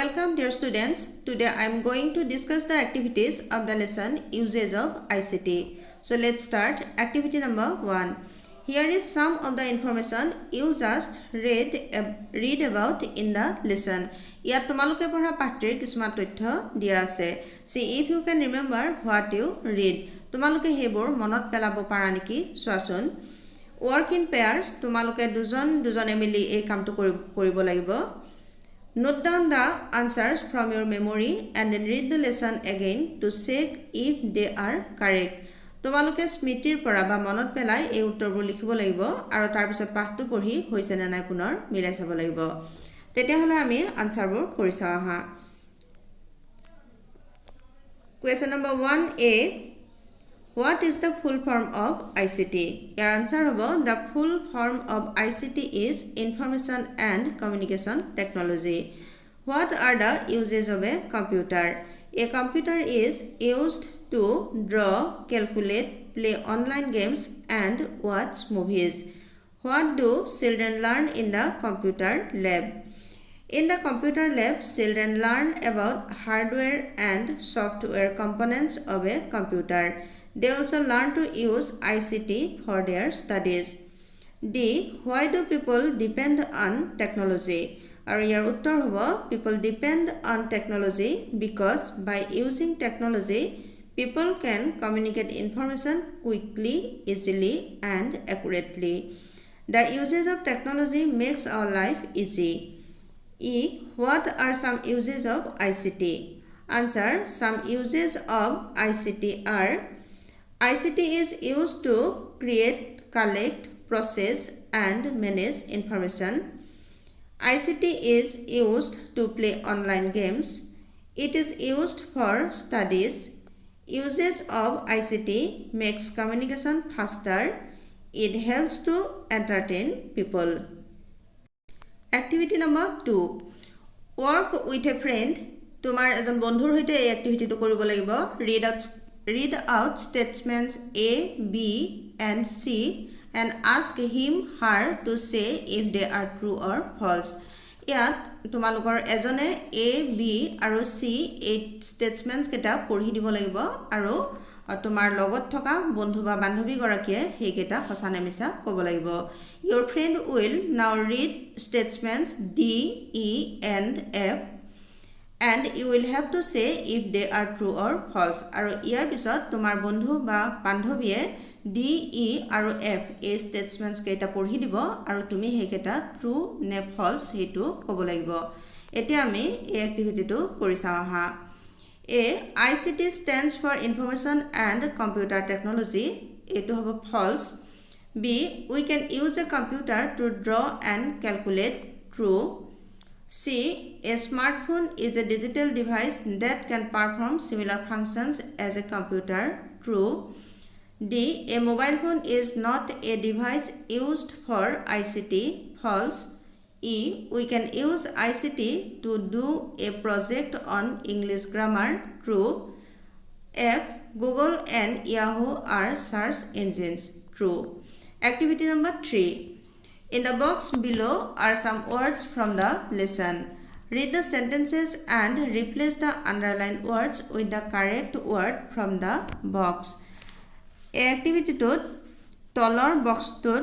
Welcome dear students. Today I am going to discuss the activities of the lesson Uses of ICT. So let's start. Activity number 1. Here is some of the information you just read about in the lesson. ইয়াত তোমালোকে পঢ়া পাঠ্যৰ কিছুমান তথ্য দিয়া আছে. See if you can remember what you read. তোমালোকে হেবোৰ মনত পেলাব পাৰা নেকি চোৱাচোন. Work in pairs. তোমালোকে দুজনে মিলি এই কামটো কৰিব লাগিব. Note down the answers from your memory and then read the lesson again to check if they are correct. তোমালোকে স্মৃতিৰ পৰা বা মনত পেলাই এই উত্তৰবোৰ লিখিব লাগিব আৰু তাৰ পিছত পাঠটো পঢ়ি হৈছে নে নাই পুনৰ মিলাই চাব লাগিব. তেতিয়া হলে আমি আনসাৰবোৰ কৰি চাও হা. Question number 1A. What is the full form of ICT? Your answer hobo the full form of ICT is Information and Communication Technology. What are the uses of a computer? A computer is used to draw, calculate, play online games and watch movies. What do children learn in the computer lab? In the computer lab, children learn about hardware and software components of a computer. They also learn to use ICT for their studies. D. Why do people depend on technology? Our uttar hobo people depend on technology because by using technology, people can communicate information quickly, easily, and accurately. The uses of technology makes our life easy. E. What are some uses of ICT? Answer. Some uses of ICT are: ICT is used to create, collect, process, and manage information. ICT is used to play online games. It is used for studies. Uses of ICT makes communication faster. It helps to entertain people. Activity number 2. Work with a friend. Tumar ejon bondhur hoite ei activity to koribo lagibo. Read out statements A, B, and C and ask him, her to say if they are true or false. Yat tumalokor ejone A, B, aru C এই statements কেটা পঢ়ি দিব লাগিব আৰু তোমাৰ লগত থকা বন্ধু বা বান্ধৱী গৰাকীয়ে সেই কেটা হসানে মিছা ক'ব লাগিব. Your friend will now read statements D, E, and F. And you will have to say if they are true or false. Aru iar bisot tumar bondhu ba bandhobiye D, E aru F এই statements keita porhi dibo aru tumi he keta true ne false hetu kobo lagibo. Etia ami ei activity to kori saw ha. A. ICT stands for Information and Computer Technology. Etu hobo false. B. We can use a computer to draw and calculate. True. C. A smartphone is a digital device that can perform similar functions as a computer. True. D. A mobile phone is not a device used for ICT. False. E. We can use ICT to do a project on English grammar. True. F. Google and Yahoo are search engines. True. Activity number 3. In the box below are some words from the lesson. Read the sentences and replace the underlined words with the correct word from the box. A activity to tolor box to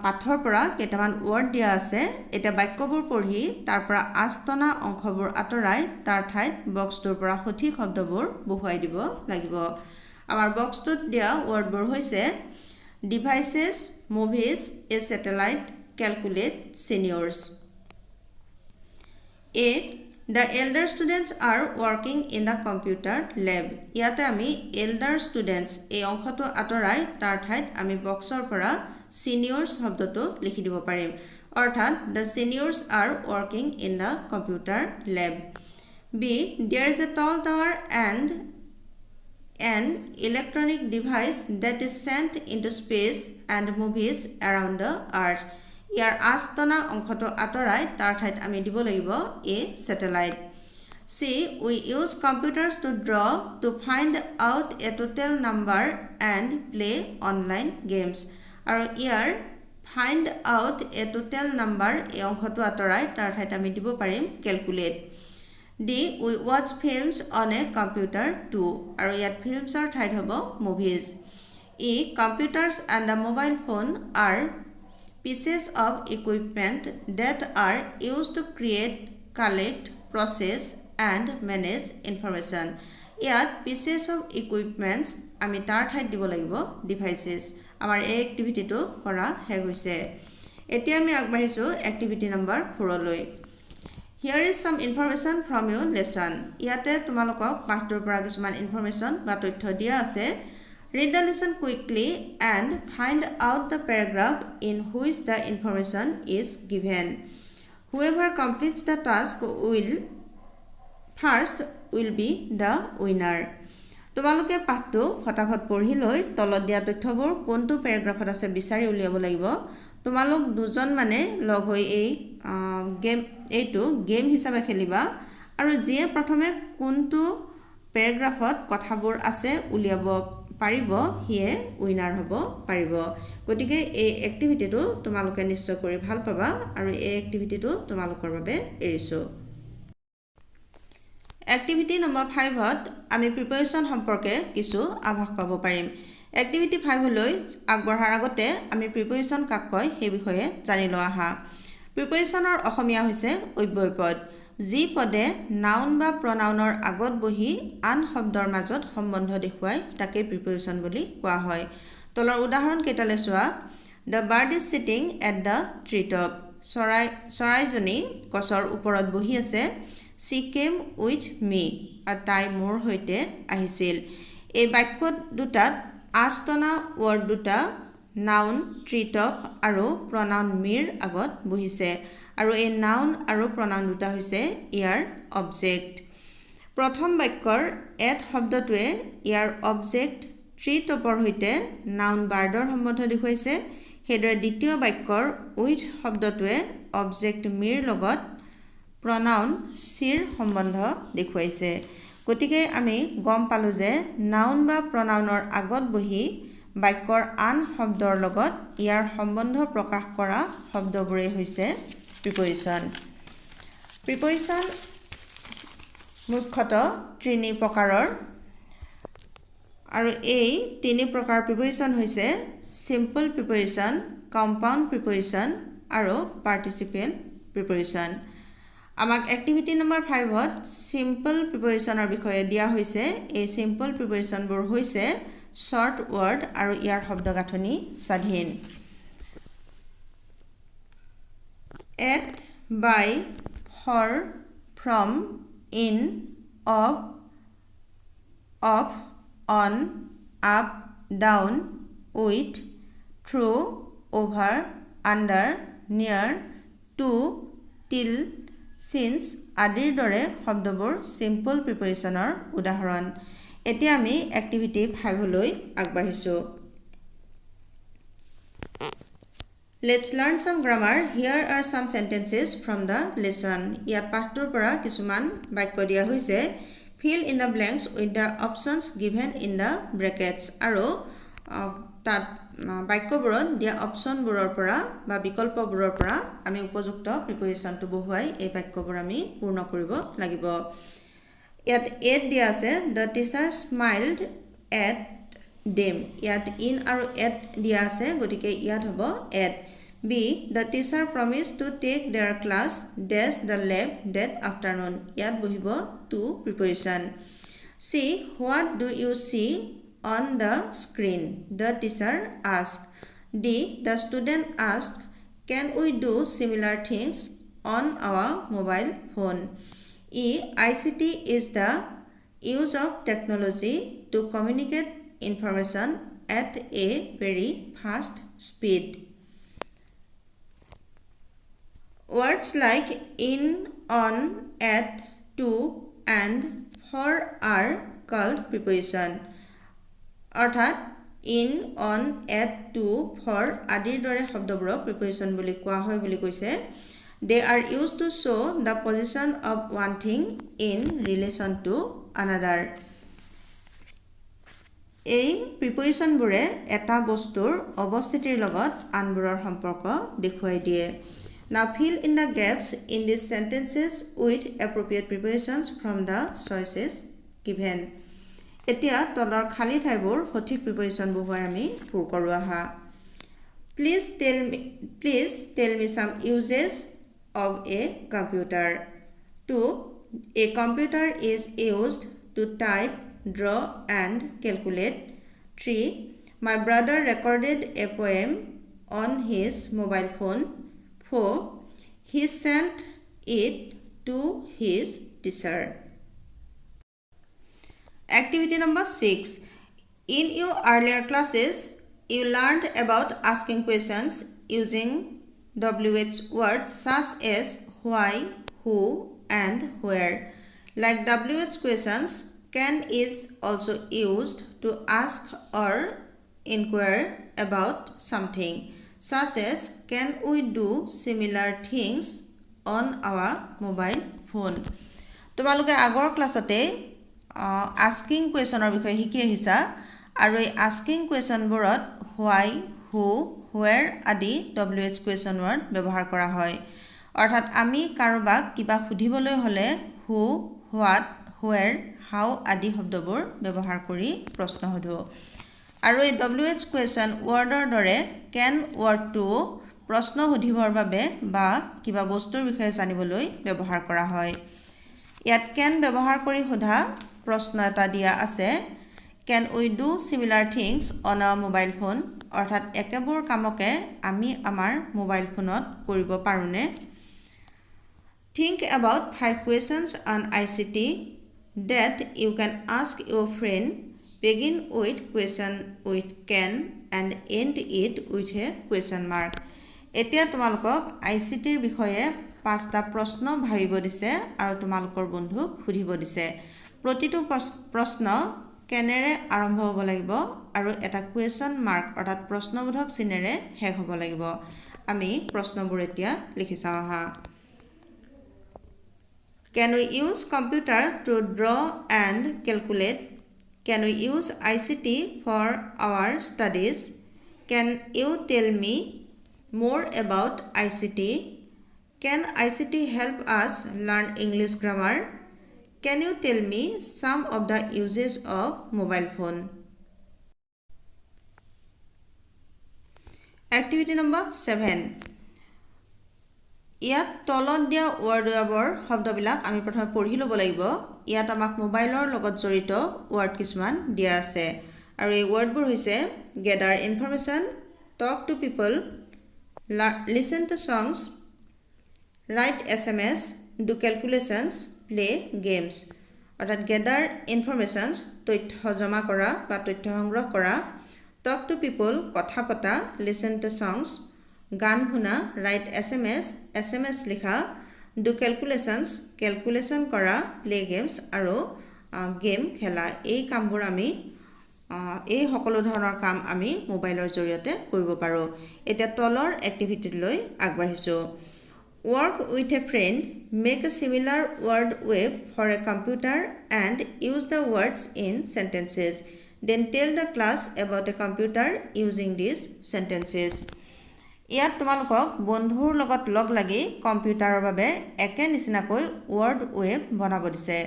pathor pora ketaman word dia ase. Eta bakyobor porhi tar pora astona onkhobor atorai tar thait box tur pora hothik shobdobor bohuai dibo lagibo. Amar box to dia word bor hoise devices, movies, a satellite, calculate, seniors. A. The elder students are working in the computer lab. Yate ami elder students ei onkhoto atorai tar thait ami boxor pora seniors shobdoto likhi dibo parim. Orthat the seniors are working in the computer lab. B. There is a tall tower and an electronic device that is sent into space and moves around the earth. Yar astona onkhoto atorai tar thait ami dibo lagibo a satellite. C. We use computers to draw to find out a total number and play online games. Aru yar find out a total number e onkhoto atorai tar thait ami dibo parim calculate. ডি we watch films on a computer too আৰু ইয়াত ফিল্মছৰ ঠাইত হ'ব movies ই computers and the mobile phone are pieces of equipment that are used to create, collect, process and manage information. ইয়াত pieces of equipments আমি তাৰ ঠাইত দিব লাগিব devices. আমাৰ এই এক্টিভিটিটো কৰা শেষ হৈছে এতিয়া আমি আগবাঢ়িছো এক্টিভিটি নম্বৰ 4 লৈ Here is some information from your lesson. ইয়াতে তোমালোকক পাঠটোৰ পৰা কিছুমান ইনফৰমেশন বা তথ্য দিয়া আছে Read the lesson quickly and find out the paragraph in which the information is given. Whoever completes the task will be the winner. তোমালোকে পাঠটো ফটাফট পঢ়ি লৈ তলত দিয়া তথ্যবোৰ কোনটো প্যাৰাগ্ৰাফত আছে বিচাৰি উলিয়াব লাগিব তোমালোক দুজন মানে লগ হৈ এই গেম হিচাপে খেলিবা আৰু যিয়ে প্ৰথমে কোনটো প্যাৰাগ্ৰাফত কথাবোৰ আছে উলিয়াব পাৰিব হিয়ে উইনাৰ হ'ব পাৰিব গতিকে এই এক্টিভিটিটো তোমালোকে নিশ্চয় কৰি ভাল পাবা আৰু এই এক্টিভিটিটো তোমালোকৰ বাবে এৰিছো এক্টিভিটি নম্বৰ 5ত আমি প্ৰিপাৰেচন সম্পৰ্কে কিছু আভাস পাব পাৰিম এক্টিভিটি 5 লৈ আগবঢ়াৰ আগতে আমি প্ৰিপাৰেচন কাক কয় সেই বিষয়ে জানি লোৱা আহা প্ৰিপাৰেচনৰ অসমীয়া হৈছে অব্যয়পদ যি পদে নাউন বা প্ৰনাউনৰ আগত বহি আন শব্দৰ মাজত সম্বন্ধ দেখুৱাই তাকে প্ৰিপাৰেচন বুলি কোৱা হয় তলৰ উদাহৰণ কেইটালে চোৱা The bird is sitting at the tree top চৰাইজনী গছৰ ওপৰত বহি আছে She came with me আৰু তাই মোৰ হৈতে আহিছিল এই বাক্য দুটাত আস্তনা ৱৰ্ড দুটা নাউন ট্ৰি টপ আৰু প্ৰনাউন মিৰ আগত বহিছে আৰু এই নাউন আৰু প্ৰনাউন দুটা হৈছে ইয়াৰ অবজেক্ট প্ৰথম বাক্যৰ এট শব্দটোৱে ইয়াৰ অবজেক্ট ট্ৰি টপৰ হৈতে নাউন বাৰ্ডৰ সম্বন্ধ দেখুৱাইছে হেদৰে দ্বিতীয় বাক্যৰ উইথ শব্দটোৱে অবজেক্ট মিৰ লগত pronoun sir সম্বন্ধ দেখুৱাইছে গতিকে আমি গম পালো যে নাউন বা pronounৰ আগত বহি বাক্যৰ আন শব্দৰ লগত ইয়াৰ সম্বন্ধ প্ৰকাশ কৰা শব্দবোৰে হৈছে প্ৰিপজিশন মুখ্যতঃ তিনি প্ৰকাৰৰ আৰু এই তিনি প্ৰকাৰ প্ৰিপজিশন হৈছে সিম্পল প্ৰিপজিশন কম্পাউণ্ড প্ৰিপজিশন আৰু পাৰ্টিসিপেল প্ৰিপজিশন আমাক এক্টিভিটি নম্বৰ 5ত সিম্পল প্ৰিপজিশনৰ বিষয়ে দিয়া হৈছে এই সিম্পল প্ৰিপজিশনবোৰ হৈছে শৰ্ট ওয়াৰ্ড আৰু ইয়াৰ শব্দ গাঁথনি স্বাধীন at by for from in of on up down with through over under near to till since আদিৰ দৰে শব্দবোৰ সিম্পল প্ৰিপজিশনৰ উদাহৰণ এতিয়া আমি এক্টিভিটি 5 লৈ আগবাঢ়িছো Let's learn some grammar. Here are some sentences from the lesson. ইয়াত পাঠটোৰ পৰা কিছুমান বাক্য দিয়া হৈছে Fill in the blanks with the options given in the brackets আৰু তাত বাক্যবোৰত দিয়া অপচনবোৰৰ পৰা বা বিকল্পবোৰৰ পৰা আমি উপযুক্ত প্ৰিপজিশনটো বহুৱাই এই বাক্যবোৰ আমি পূৰ্ণ কৰিব লাগিব ইয়াত এড দিয়া আছে The teacher smiled at them ইয়াত in আৰু at দিয়া আছে গতিকে ইয়াত হ'ব at B The teacher promised to take their class dash the lab that afternoon ইয়াত বহিব to preposition C What do you see on the screen the teacher asked D The student asked Can we do similar things on our mobile phone E ICT is the use of technology to communicate information at a very fast speed. Words like in, on, at, to, and for are called preposition. অৰ্থাৎ in, on, at, to, for আদিৰ দৰে শব্দবোৰক preposition বুলি কোৱা হয় বুলি কৈছে They are used to show the position of one thing in relation to another. এই প্ৰিপজিশনবোৰে এটা বস্তুৰ অৱস্থিতিৰ লগত আনবোৰৰ সম্পৰ্ক দেখুৱাই দিয়ে Now fill in the gaps in these sentences with appropriate prepositions from the choices given. এতিয়া তলৰ খালি ঠাইবোৰ সঠিক প্ৰিপজিশনবোৰ হয় আমি পূৰ কৰো আহা Please tell me some uses of a computer. 2. A computer is used to type, draw and calculate. 3. My brother recorded a poem on his mobile phone. 4. He sent it to his teacher. Activity number 6. In your earlier classes, you learned about asking questions using WH words such as why, who, and where. Like WH questions, can is also used to ask or inquire about something, such as can we do similar things on our mobile phone. তোমালোকে আগৰ ক্লাছতে asking questionৰ বিষয়ে শিকি আহিছা আৰু এই asking questionবোৰত why, who, where আদি WH question word ব্যৱহাৰ কৰা হয় অৰ্থাৎ আমি কাৰোবাক কিবা সুধিবলৈ হলে who, what, where, how আদি শব্দবোৰ ব্যৱহাৰ কৰি প্ৰশ্ন সোধো আৰু এই WH question wordৰ দৰে can wordটো প্ৰশ্ন সুধিবৰ বাবে বা কিবা বস্তুৰ বিষয়ে জানিবলৈ ব্যৱহাৰ কৰা হয় ইয়াত can ব্যৱহাৰ কৰি সোধা প্ৰশ্ন এটা দিয়া আছে Can we do similar things on our mobile phone? অৰ্থাৎ একেবোৰ কামকে আমি আমাৰ মোবাইল ফোনত কৰিব পাৰোনে Think about 5 questions on ICT that you can ask your friend. Begin with question with can and end it with a question mark. এতিয়া তোমালোকক ICTৰ বিষয়ে 5টা প্ৰশ্ন ভাবিব দিছে আৰু তোমালোকৰ বন্ধুক সুধিব দিছে প্ৰতিটো প্ৰশ্ন কেনেৰে আৰম্ভ হ'ব লাগিব আৰু এটা কুৱেশ্যন মাৰ্ক অৰ্থাৎ প্ৰশ্নবোধক চিনেৰে শেষ হ'ব লাগিব আমি প্ৰশ্নবোৰ এতিয়া লিখি চাওঁ আহা Can we use computer to draw and calculate? Can we use ICT for our studies? Can you tell me more about ICT? Can ICT help us learn English grammar? Can you tell me some of the uses of mobile phone? Activity number 7. ইয়াত তলত দিয়া ৱৰ্ডৰ শব্দবিলাক আমি প্ৰথমে পঢ়ি ল'ব লাগিব ইয়াত আমাক মোবাইলৰ লগত জড়িত ৱৰ্ড কিছুমান দিয়া আছে আৰু এই ৱৰ্ডবোৰ হৈছে gather information, talk to people, listen to songs, write SMS, do calculations, play games. অৰ্থাৎ gather information তথ্য জমা কৰা বা তথ্য সংগ্ৰহ কৰা talk to people কথা পতা listen to songs গান শুনা write SMS লিখা do calculations calculation কৰা play games আৰু গেম খেলা এই কামবোৰ আমি এই সকলো ধৰণৰ কাম আমি মোবাইলৰ জৰিয়তে কৰিব পাৰো এতিয়া তলৰ এক্টিভিটিলৈ আগবাঢ়িছো Work with a friend, make a similar word web for a computer and use the words in sentences. Then tell the class about a computer using these sentences. ইয়াত তোমালোকক বন্ধুৰ লগত লগ লাগি কম্পিউটাৰৰ বাবে একে নিচিনাকৈ word web বনাব দিছে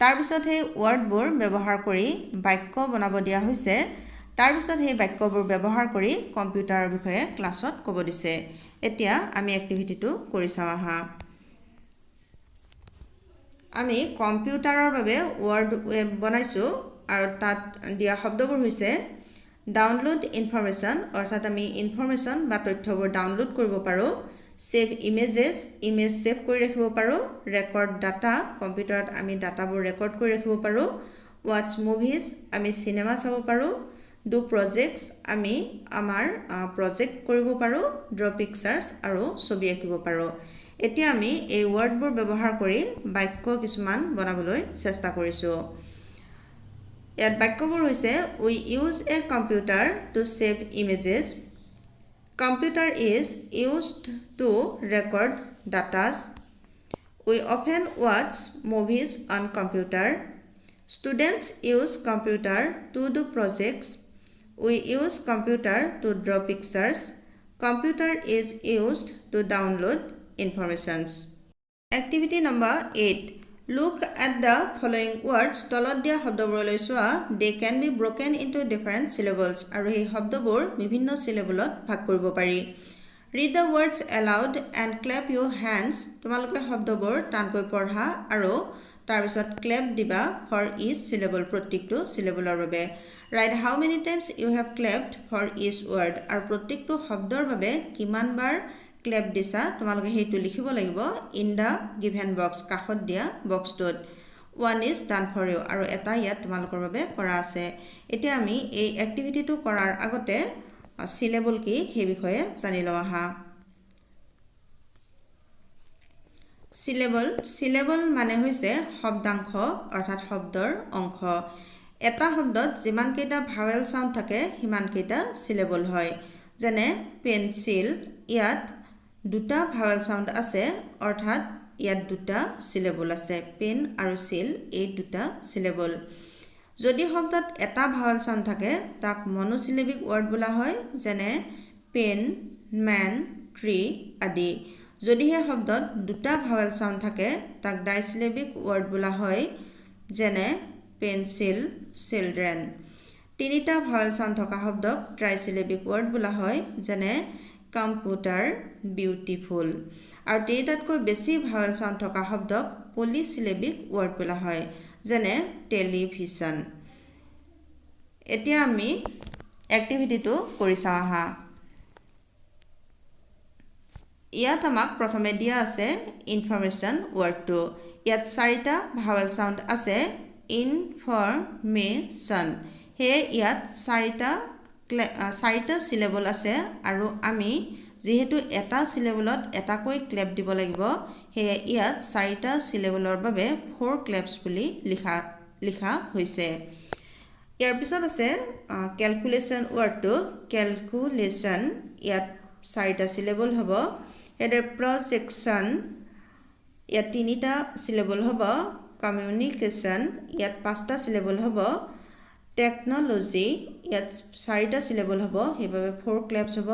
তাৰ পিছত সেই wordবোৰ ব্যৱহাৰ কৰি বাক্য বনাব দিয়া হৈছে তাৰ পিছত সেই বাক্যবোৰ ব্যৱহাৰ কৰি কম্পিউটাৰৰ বিষয়ে ক্লাছত ক'ব দিছে এতিয়া আমি এক্টিভিটিটো কৰি চাওঁ আহা আমি কম্পিউটাৰৰ বাবে ৱৰ্ড ৱেব বনাইছো আৰু তাত দিয়া শব্দবোৰ হৈছে ডাউনলোড ইনফৰমেশন অৰ্থাৎ আমি ইনফৰমেশন বা তথ্যবোৰ ডাউনলোড কৰিব পাৰো সেভ ইমেজেস ইমেজ সেভ কৰি ৰাখিব পাৰো ৰেকৰ্ড ডাটা কম্পিউটাৰত আমি ডাটাবোৰ ৰেকৰ্ড কৰি ৰাখিব পাৰো ওয়াচ মুভিজ আমি সিনেমা চাব পাৰো do projects আমি আমাৰ প্ৰজেক্ট কৰিব পাৰো draw pictures আৰু ছবি আঁকিব পাৰো এতিয়া আমি এই ৱৰ্ডবোৰ ব্যৱহাৰ কৰি বাক্য কিছুমান বনাবলৈ চেষ্টা কৰিছো ইয়াত বাক্যবোৰ হৈছে we use a computer to save images computer is used to record data we often watch movies on computer students use computer to do projects We use computer to draw pictures. Computer is used to download informations. Activity number 8. Look at the following words. তলত দিয়া শব্দবোৰলৈ চোৱা. They can be broken into different syllables. আৰু এই শব্দবোৰ বিভিন্ন syllableত ভাগ কৰিব পাৰি. Read the words aloud and clap your hands. তোমালোকে শব্দবোৰ টানকৈ পঢ়া আৰু তাৰপিছত clap দিবা for each syllable, প্ৰত্যেকটো syllableৰ বাবে. Write how many times you have clapped for each word. আৰু প্ৰত্যেকটো শব্দৰ বাবে কিমান বাৰ clap দিছা তোমালোকে হেইটো লিখিব লাগিব in the given box, কাষত দিয়া বক্সটোত. One is done for you. আৰু এটা ইয়াত তোমালোকৰ বাবে কৰা আছে. এতিয়া আমি এই এক্টিভিটিটো কৰাৰ আগতে syllable কি সেই বিষয়ে জানি লওঁ আহা. syllable মানে হৈছে শব্দাংশ অৰ্থাৎ শব্দৰ অংশ. এটা শব্দত যিমান কেইটা ভাৱেল সাউন্ড থাকে সিমান কেইটা syllable হয়. যেনে পেন্সিল, ইয়াত দুটা ভাৱেল সাউন্ড আছে অৰ্থাৎ ইয়াত দুটা syllable আছে. পেন আৰু সিল এই দুটা syllable. যদি শব্দত এটা ভাৱেল সাউন্ড থাকে তাক মনোসিলেবিক ওয়ার্ড বোলা হয়, যেনে পেন, ম্যান, ট্রি আদি. যদিহে শব্দত দুটা ভাৱেল সাউন্ড থাকে তাক ডাইসিলেবিক ওয়াৰ্ড বোলা হয়, যেনে পেন্সিল, চিলড্ৰেন. তিনিটা ভাৱেল সাউন্ড থকা শব্দক ট্ৰাইসিলেবিক ওয়াৰ্ড বোলা হয়, যেনে কম্পিউটাৰ, বিউটিফুল. আৰু তিনিটাতকৈ বেছি ভাৱেল সাউন্ড থকা শব্দক পলিসিলেবিক ওয়াৰ্ড বোলা হয়, যেনে টেলিভিশন. এতিয়া আমি এক্টিভিটিটো কৰি চাওঁ আহা. ইয়াত আমাক প্ৰথমে দিয়া আছে ইনফৰমেশন ওয়াৰ্ডটো. ইয়াত চাৰিটা ভাৱেল সাউন্ড আছে ইনফৰমেশন. হে ইয়াত চাৰিটা সিলেবল আছে আৰু আমি যেহেতু এটা সিলেবলত এটাকৈ ক্লেপ দিব লাগিব, হে ইয়াত চাৰিটা সিলেবলৰ বাবে 4 ক্লেপস বুলি লিখা হৈছে. ইয়াৰ পিছত আছে ক্যালকুলেশন ওয়াৰ্ডটো. ক্যালকুলেশন ইয়াত চাৰিটা সিলেবল হ'ব. এডে প্ৰজেকশন ইয়াত তিনিটা সিলেবল হ'ব. কমিউনিকেশন ইয়াত 5টা সিলেবল হ'ব. টেকনলজি ইয়াত 4টা সিলেবল হ'ব, সেইভাবে 4 ক্লেপস হ'ব.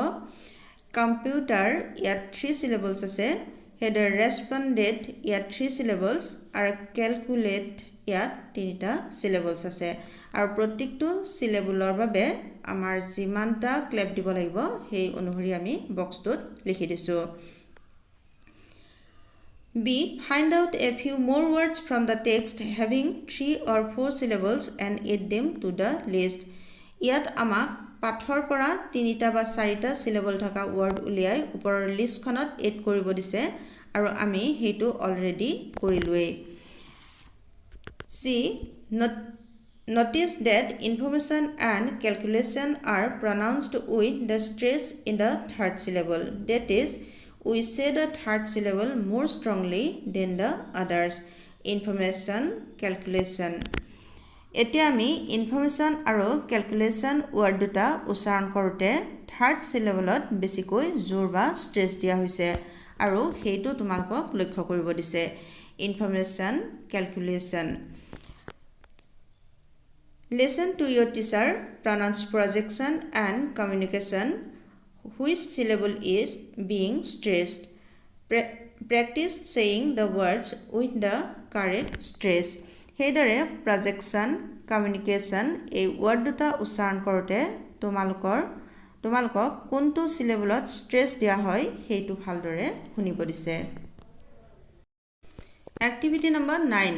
কম্পিউটাৰ ইয়াত 3 সিলেবলস আছে. হেডে ৰেসপন্ডেড ইয়াত 3 সিলেবলস আৰু ক্যালকুলেট ইয়াত 3টা সিলেবলস আছে. আৰু প্ৰত্যেকটো সিলেবলৰ বাবে আমাৰ যিমানটা ক্লেপ দিব লাগিব সেই অনুসৰি আমি বক্সটোত লিখি দিছো. B. Find out a few more words from the text having 3 or 4 syllables and add them to the list. ইয়াত আমাক পাঠৰ পৰা 3টা বা 4টা syllable থকা word উলিয়াই ওপৰৰ লিষ্টখনত এড কৰিব দিছে আৰু আমি হেইটো already কৰিলোৱে. C. Notice that information and calculation are pronounced with the stress in the third syllable. That is, we say the third syllable more strongly than the others. Information, calculation. এতিয়া আমি information আৰু calculation word দুটা উচ্চাৰণ কৰোতে third সিলেবলত বেছিকৈ জোৰ বা স্ট্ৰেছ দিয়া হৈছে আৰু হেইটো তোমালোকক লক্ষ্য কৰিব দিছে. Information, calculation. Listen to your teacher pronounce projection and communication. Which syllable is being stressed? Practice saying the words with the correct stress. হেইদৰে projection, communication এই ওয়াৰ্ড দুটা উচ্চাৰণ কৰোতে তোমালোকক কোনটো সিলেবলত স্ট্ৰেছ দিয়া হয় হেইটো ভালদৰে শুনিব দিছে. Activity number 9.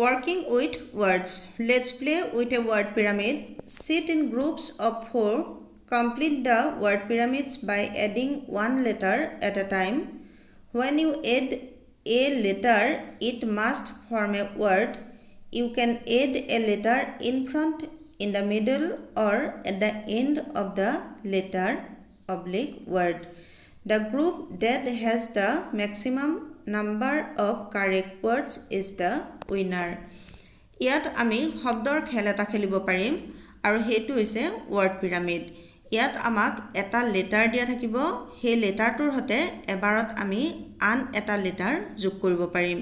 Working with words. Let's play with a word pyramid. Sit in groups of 4. Complete the word pyramids by adding one letter at a time. When you add a letter, it must form a word. You can add a letter in front, in the middle, or at the end of the letter /word. The group that has the maximum number of correct words is the winner. ইয়াত আমি শব্দৰ খেল এটা খেলিব পাৰিম আৰু হেইটো হৈছে word pyramid. ইয়াত আমাক এটা লেটাৰ দিয়া থাকিব. সেই লেটাৰটোৰ হতে এবাৰত আমি আন এটা লেটাৰ যোগ কৰিব পাৰিম,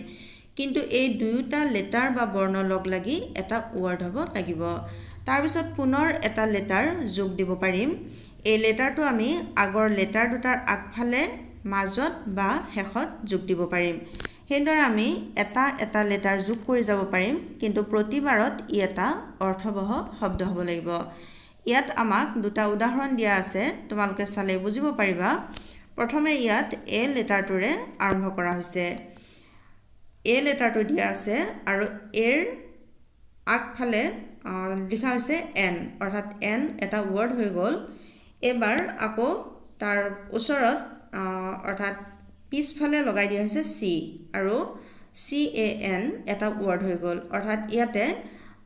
কিন্তু এই দুয়োটা লেটাৰ বা বৰ্ণ লগ লাগি এটা ওয়াৰ্ড হ'ব লাগিব. তাৰ পিছত পুনৰ এটা লেটাৰ যোগ দিব পাৰিম. এই লেটাৰটো আমি আগৰ লেটাৰ দুটাৰ আগফালে মাজত বা শেষত যোগ দিব পাৰিম সেইদৰে আমি এটা এটা লেটাৰ যোগ কৰি যাব পাৰিম কিন্তু প্ৰতিবাৰত ই এটা অৰ্থবহ শব্দ হ'ব লাগিব ইয়াত আমাক দুটা উদাহৰণ দিয়া আছে তোমালোকে চালে বুজিব পাৰিবা প্ৰথমে ইয়াত এ লেটাৰটোৰে আৰম্ভ কৰা হৈছে এ লেটাৰটো দিয়া আছে আৰু এৰ আগফালে লিখা হৈছে এন অৰ্থাৎ এন এটা ৱৰ্ড হৈ গ'ল এবাৰ আকৌ তাৰ ওচৰত অৰ্থাৎ পিছফালে লগাই দিয়া হৈছে চি আৰু চি এ এন এটা ৱৰ্ড হৈ গ'ল অৰ্থাৎ ইয়াতে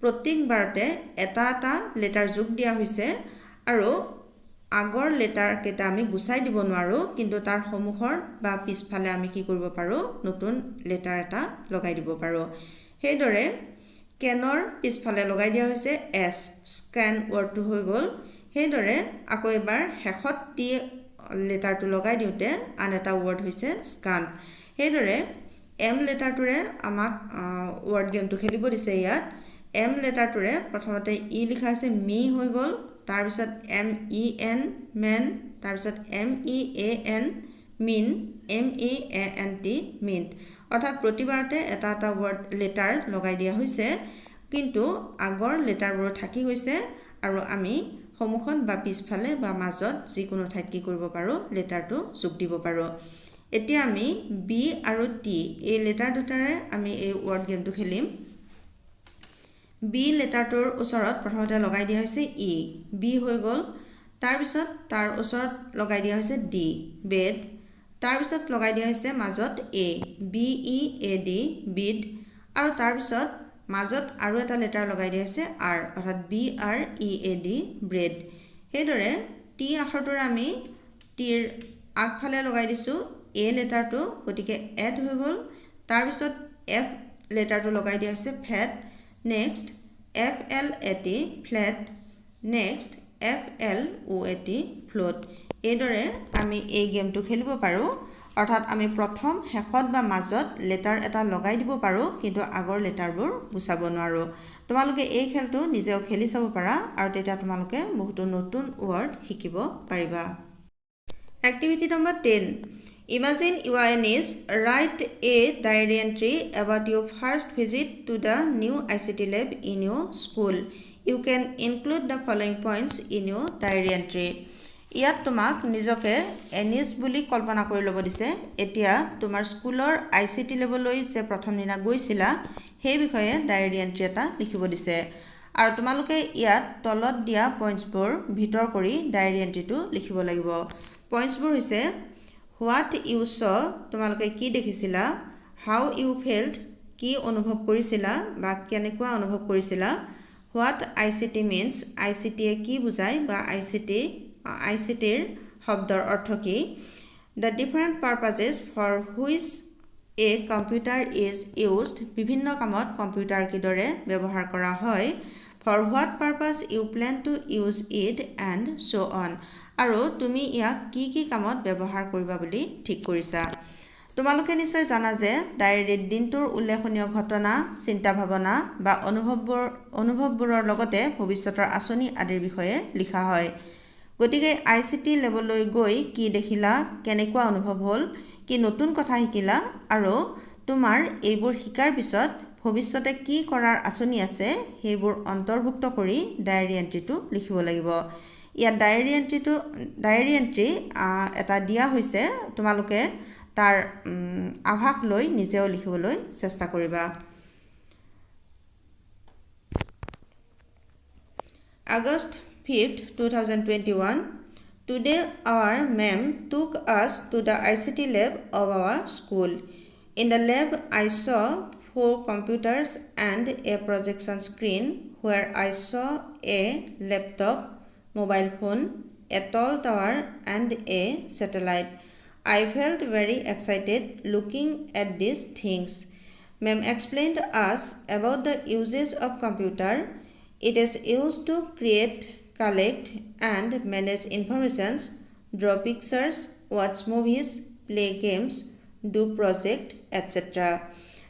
প্ৰত্যেকবাৰতে এটা এটা লেটাৰ যোগ দিয়া হৈছে আৰু আগৰ লেটাৰ কেইটা আমি গুচাই দিব নোৱাৰোঁ কিন্তু তাৰ সন্মুখৰ বা পিছফালে আমি কি কৰিব পাৰোঁ নতুন লেটাৰ এটা লগাই দিব পাৰোঁ সেইদৰে কেনৰ পিছফালে লগাই দিয়া হৈছে এছ স্কেন ৱৰ্ডটো হৈ গ'ল সেইদৰে আকৌ এবাৰ শেষত টি লেটাৰটো লগাই দিওঁতে আন এটা ৱৰ্ড হৈছে স্কান সেইদৰে এম লেটাৰটোৰে আমাক ৱৰ্ড গেমটো খেলিব দিছে ইয়াত এম লেটাৰটোৰে প্ৰথমতে ই লিখা আছে মি হৈ গ'ল তাৰপিছত এম ই এন মেন তাৰপিছত M E A N mean M E A N T meant অৰ্থাৎ প্ৰতিবাৰতে এটা এটা ৱৰ্ড লেটাৰ লগাই দিয়া হৈছে কিন্তু আগৰ লেটাৰবোৰ থাকি গৈছে আৰু আমি সন্মুখত বা পিছফালে বা মাজত যিকোনো ঠাইত কি কৰিব পাৰোঁ লেটাৰটো যোগ দিব পাৰোঁ এতিয়া আমি বি আৰু টি এই লেটাৰ দুটাৰে আমি এই ৱৰ্ড গেমটো খেলিম বি লেটাৰটোৰ ওচৰত প্ৰথমতে লগাই দিয়া হৈছে ই বি হৈ গ'ল তাৰপিছত তাৰ ওচৰত লগাই দিয়া হৈছে ডি বেড তাৰপিছত লগাই দিয়া হৈছে মাজত A B E A D bead আৰু তাৰপিছত মাজত আৰু এটা লেটাৰ লগাই দিয়া হৈছে আৰ অৰ্থাৎ B R E A D bread সেইদৰে টি আখৰটোৰে আমি টিৰ আগফালে লগাই দিছোঁ এ লেটাৰটো গতিকে এড হৈ গ'ল তাৰপিছত এফ লেটাৰটো লগাই দিয়া হৈছে fat next F L A T flat next F L O' A T float এইদৰে আমি এই গেমটো খেলিব পাৰোঁ অৰ্থাৎ আমি প্ৰথম শেষত বা মাজত লেটাৰ এটা লগাই দিব পাৰোঁ কিন্তু আগৰ লেটাৰবোৰ গুচাব নোৱাৰোঁ তোমালোকে এই খেলটো নিজেও খেলি চাব পাৰা আৰু তেতিয়া তোমালোকে বহুতো নতুন ৱৰ্ড শিকিব পাৰিবা activity number 10 Imagine you are a niece, write a diary entry about your first visit to the new ICT lab in your school. You can include the following points in your diary entry. ইয়াত তোমাক নিজকে anise বুলি কল্পনা কৰি ল'ব দিছে এতিয়া তোমাৰ স্কুলৰ ICT লেবলৈ যে প্ৰথম দিনা গৈছিলা সেই বিষয়ে ডায়েৰী এন্ট্ৰি এটা লিখিব দিছে আৰু তোমালোকে ইয়াত তলত দিয়া পইণ্টছবোৰ ভিতৰ কৰি ডায়েৰী এন্ট্ৰিটো লিখিব লাগিব পইণ্টছবোৰ হৈছে হোৱাট ইউ চ তোমালোকে কি দেখিছিলা হাউ ইউ ফেল্ট কি অনুভৱ কৰিছিলা বা কেনেকুৱা অনুভৱ কৰিছিলা হোৱাট ICT মিন্স ICTয়ে কি বুজায় বা ICTৰ শব্দৰ অৰ্থ কি the different purposes for which a computer is used বিভিন্ন কামত কম্পিউটাৰ কিদৰে ব্যৱহাৰ কৰা হয় for what purpose you plan to use it and so' on আৰু তুমি ইয়াক কি কি কামত ব্যৱহাৰ কৰিবা বুলি ঠিক কৰিছা তোমালোকে নিশ্চয় জানা যে ডায়েৰীত দিনটোৰ উল্লেখনীয় ঘটনা চিন্তা ভাৱনা বা অনুভৱবোৰৰ লগতে ভৱিষ্যতৰ আঁচনি আদিৰ বিষয়ে লিখা হয় গতিকে ICT লেবলৈ গৈ কি দেখিলা কেনেকুৱা অনুভৱ হ'ল কি নতুন কথা শিকিলা আৰু তোমাৰ এইবোৰ শিকাৰ পিছত ভৱিষ্যতে কি কৰাৰ আঁচনি আছে সেইবোৰ অন্তৰ্ভুক্ত কৰি ডায়েৰী এন্ট্ৰিটো লিখিব লাগিব ইয়াত ডায়েৰী এন্ট্ৰি এটা দিয়া হৈছে তোমালোকে তাৰ আভাস লৈ নিজেও লিখিবলৈ চেষ্টা কৰিবা August 5th 2021 Today our ma'am took us to the ICT lab of our school in the lab I saw 4 computers and a projection screen where I saw a laptop mobile phone a tall tower and a satellite I felt very excited looking at these things ma'am explained us about the uses of computer it is used to create collect and manage informations draw pictures watch movies play games do project etc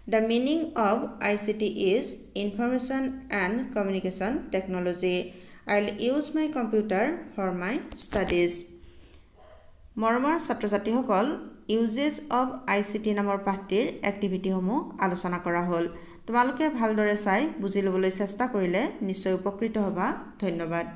the meaning of ICT is information and communication technology I'll use my computer for my studies. মৰমৰ ছাত্ৰ ছাত্ৰীসকল uses of ICT নামৰ পাঠটিৰ এক্টিভিটিসমূহ আলোচনা কৰা হ'ল তোমালোকে ভালদৰে চাই বুজি ল'বলৈ চেষ্টা কৰিলে নিশ্চয় উপকৃত হ'বা ধন্যবাদ